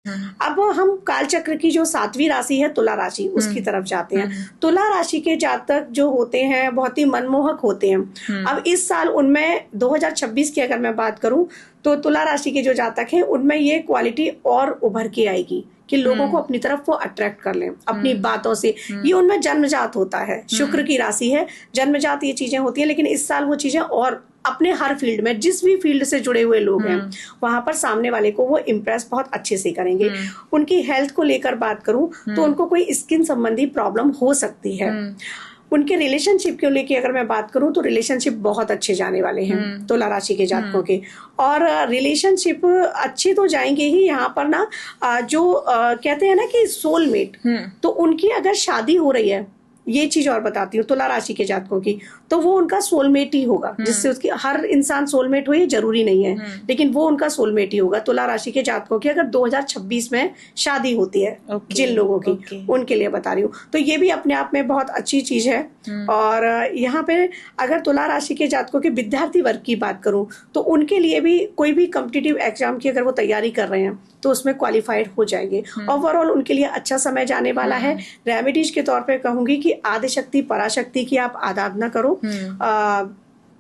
अब हम काल चक्र की जो 7वीं राशि है तुला राशि, उसकी तरफ जाते हैं। तुला राशि के जातक जो होते हैं बहुत ही मनमोहक होते हैं। अब इस साल उनमें 2026 की अगर मैं बात करूं तो तुला राशि के जो जातक हैं उनमें ये क्वालिटी और उभर के आएगी कि लोगों को अपनी तरफ वो अट्रैक्ट कर लें अपनी बातों से। ये उनमें जन्मजात होता है, शुक्र की राशि है, जन्मजात ये चीजें होती हैं। लेकिन इस साल वो चीजें और अपने हर फील्ड में, जिस भी फील्ड से जुड़े हुए लोग हैं वहां पर सामने वाले को वो इम्प्रेस बहुत अच्छे से करेंगे। उनकी हेल्थ को लेकर बात करूं तो उनको कोई स्किन संबंधी प्रॉब्लम हो सकती है। उनके रिलेशनशिप को लेके अगर मैं बात करूं तो रिलेशनशिप बहुत अच्छे जाने वाले हैं तुला राशि के जातकों के। और रिलेशनशिप अच्छे तो जाएंगे ही। यहाँ पर ना जो कहते हैं ना कि सोलमेट, तो उनकी अगर शादी हो रही है, ये चीज और बताती हूँ तुला राशि के जातकों की, तो वो उनका सोलमेट ही होगा जिससे उसकी, हर इंसान सोलमेट हो ये जरूरी नहीं है, लेकिन वो उनका सोलमेट ही होगा। तुला राशि के जातकों की अगर 2026 में शादी होती है जिन लोगों की, उनके लिए बता रही हूँ, तो ये भी अपने आप में बहुत अच्छी चीज है। और यहाँ पे अगर तुला राशि के जातकों के विद्यार्थी वर्ग की बात करूं तो उनके लिए भी कोई भी कॉम्पिटिटिव एग्जाम की अगर वो तैयारी कर रहे हैं तो उसमें क्वालिफाइड हो जाएंगे। ओवरऑल उनके लिए अच्छा समय जाने वाला है। रेमेडीज के तौर पे कहूंगी कि आदिशक्ति पराशक्ति की आप आराधना करो,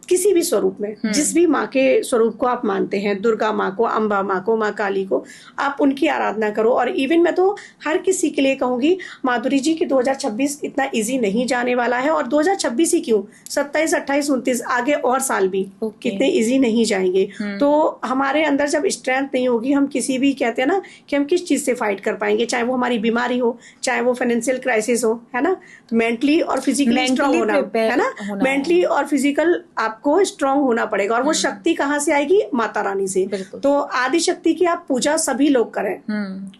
किसी भी स्वरूप में, जिस भी माँ के स्वरूप को आप मानते हैं, दुर्गा माँ को, अम्बा माँ को, माँ काली को, आप उनकी आराधना करो। और इवन मैं तो हर किसी के लिए कहूंगी माधुरी जी की 2026 इतना इजी नहीं जाने वाला है। और 2026 ही क्यों, 27, 28, 29 आगे और साल भी कितने इजी नहीं जाएंगे। तो हमारे अंदर जब स्ट्रेंथ नहीं होगी, हम किसी भी, कहते हैं ना कि हम किस चीज से फाइट कर पाएंगे, चाहे वो हमारी बीमारी हो, चाहे वो फाइनेंशियल क्राइसिस हो, है ना। तो मेंटली और फिजिकली स्ट्रांग होना है ना, मेंटली और फिजिकल आपको स्ट्रांग होना पड़ेगा। और वो शक्ति कहाँ से आएगी, माता रानी से। तो आदि शक्ति की आप पूजा सभी लोग करें,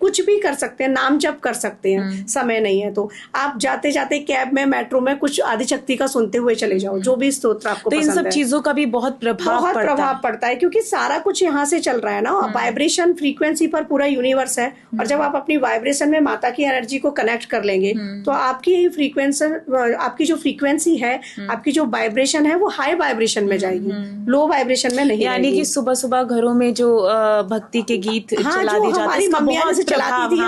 कुछ भी कर सकते हैं, नाम जप कर सकते हैं, समय नहीं है तो आप जाते जाते कैब में, मेट्रो में कुछ आदि शक्ति का सुनते हुए चले जाओ, जो भी स्तोत्र आपको पसंद है। इन सब चीजों का भी बहुत प्रभाव पड़ता है क्योंकि सारा कुछ यहाँ से चल रहा है ना। वाइब्रेशन फ्रीक्वेंसी पर पूरा यूनिवर्स है, और जब आप अपनी वाइब्रेशन में माता की एनर्जी को कनेक्ट कर लेंगे तो आपकी फ्रीक्वेंसी, आपकी जो फ्रीक्वेंसी है, आपकी जो वाइब्रेशन है वो हाई वाइब्रेशन में जाएगी, लो वाइब्रेशन में नहीं। यानी कि सुबह सुबह घरों में जो भक्ति के गीत चला दी जाते हैं, इसका बहुत चलाती थी,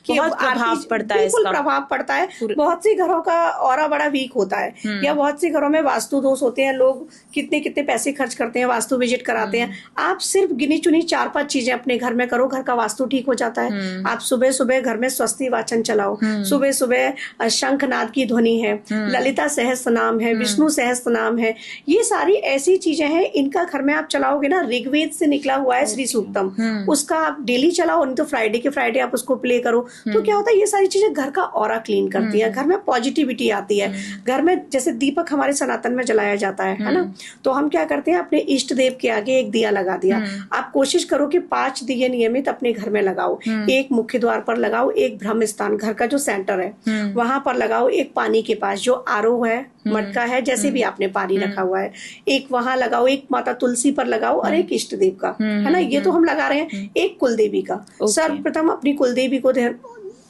बहुत प्रभाव पड़ता है, बिल्कुल प्रभाव पड़ता है। बहुत सी घरों का ऑरा बड़ा वीक होता है, या बहुत सी घरों में वास्तु दोष होते हैं, लोग कितने कितने पैसे खर्च करते हैं, वास्तु विजिट कराते हैं। आप सिर्फ गिनी चुनी 4-5 चीजें अपने घर में करो, घर का वास्तु ठीक हो जाता है। आप सुबह सुबह घर में स्वस्ति वाचन चलाओ, सुबह सुबह शंखनाद की ध्वनि है, ललिता सहस्त्र नाम है, विष्णु सहस्त्र नाम है, ये सारी ऐसी चीजें हैं, इनका घर में आप चलाओगे ना। ऋग्वेद से निकला हुआ है श्री सूक्तम, उसका आप डेली चलाओ, नहीं तो फ्राइडे के फ्राइडे आप उसको प्ले करो। तो क्या होता है, ये सारी चीजें घर का ऑरा क्लीन करती है, घर में पॉजिटिविटी आती है। घर में जैसे दीपक हमारे सनातन में जलाया जाता है ना, तो हम क्या करते हैं, अपने इष्ट देव के आगे एक दिया लगा दिया। आप कोशिश करो कि 5 दिए नियमित अपने घर में लगाओ। एक मुख्य द्वार पर लगाओ, एक ब्रह्म स्थान, घर का जो सेंटर है वहां पर लगाओ, एक पानी के पास जो आरो है, मटका है, जैसे भी आपने पानी रखा हुआ है, एक वहां लगाओ, एक माता तुलसी पर लगाओ, और एक इष्ट देव का, है ना, ये तो हम लगा रहे हैं। एक कुलदेवी का, सर्वप्रथम अपनी कुलदेवी को,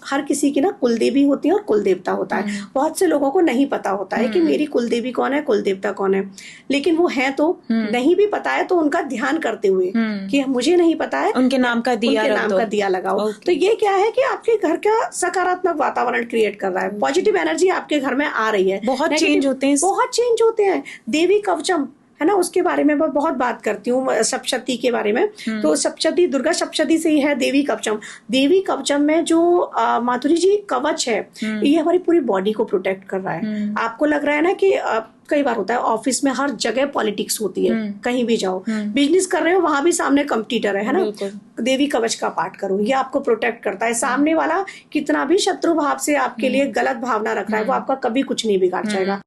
हर किसी की ना कुलदेवी होती है और कुल देवता होता है। बहुत से लोगों को नहीं पता होता है कि मेरी कुलदेवी कौन है, कुल देवता कौन है, लेकिन वो है तो नहीं भी पता है तो उनका ध्यान करते हुए कि मुझे नहीं पता है, उनके नाम का दिया लगाओ। तो ये क्या है कि आपके घर का सकारात्मक वातावरण क्रिएट कर रहा है, पॉजिटिव एनर्जी आपके घर में आ रही है। बहुत चेंज होते हैं। देवी कवचम है ना, उसके बारे में मैं बहुत बात करती हूँ, सप्तशती के बारे में। तो सप्तशती, दुर्गा सप्तशती से ही है देवी कवचम। देवी कवचम में जो माधुरी जी कवच है, ये हमारी पूरी बॉडी को प्रोटेक्ट कर रहा है। आपको लग रहा है ना कि कई बार होता है ऑफिस में हर जगह पॉलिटिक्स होती है, कहीं भी जाओ, बिजनेस कर रहे हो वहां भी सामने कंपटीटर है ना, देवी कवच का पाठ करो, ये आपको प्रोटेक्ट करता है। सामने वाला कितना भी शत्रु भाव से आपके लिए गलत भावना रख रहा है, वो आपका कभी कुछ नहीं बिगाड़ जाएगा।